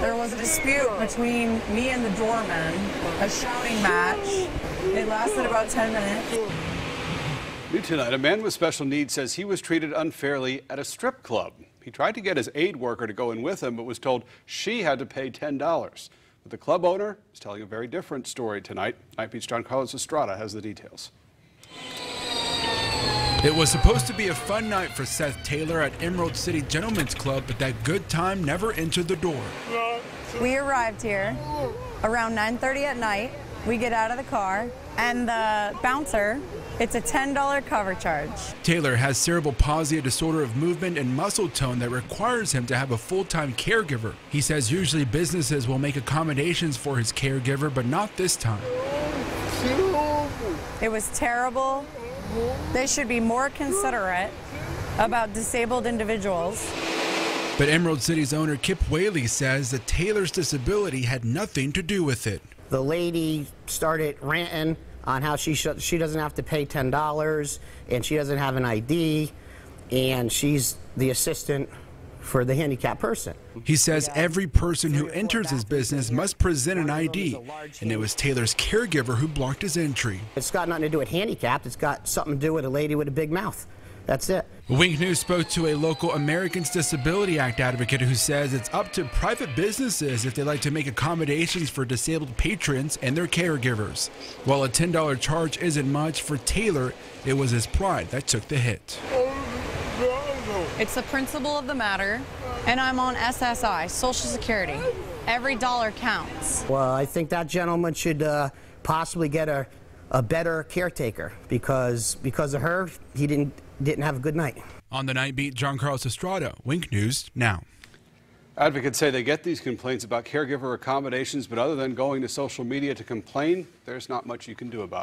There was a dispute between me and the doorman, a shouting match. It lasted about 10 minutes. New tonight, a man with special needs says he was treated unfairly at a strip club. He tried to get his aid worker to go in with him, but was told she had to pay $10. But the club owner is telling a very different story tonight. Anchor John-Carlos Estrada has the details. It was supposed to be a fun night for Seth Taylor at Emerald City Gentlemen's Club, but that good time never entered the door. We arrived here around 9:30 at night. We get out of the car, and the bouncer, it's a $10 cover charge. Taylor has cerebral palsy, a disorder of movement and muscle tone that requires him to have a full-time caregiver. He says usually businesses will make accommodations for his caregiver, but not this time. It was terrible. They should be more considerate about disabled individuals. But Emerald City's owner Kip Whaley says that Taylor's disability had nothing to do with it. The lady started ranting on how she doesn't have to pay $10 and she doesn't have an ID and she's the assistant for the handicapped person. He says every person who enters his business must present an ID, and it was Taylor's caregiver who blocked his entry. It's got nothing to do with handicapped. It's got something to do with a lady with a big mouth. That's it. Wink News spoke to a local Americans Disability Act advocate who says it's up to private businesses if they like to make accommodations for disabled patrons and their caregivers. While a $10 charge isn't much, for Taylor, it was his pride that took the hit. It's the principle of the matter, and I'm on SSI, Social Security. Every dollar counts. Well, I think that gentleman should possibly get a better caretaker because of her, he didn't have a good night. On the Night Beat, John-Carlos Estrada, Wink News Now. Advocates say they get these complaints about caregiver accommodations, but other than going to social media to complain, there's not much you can do about it.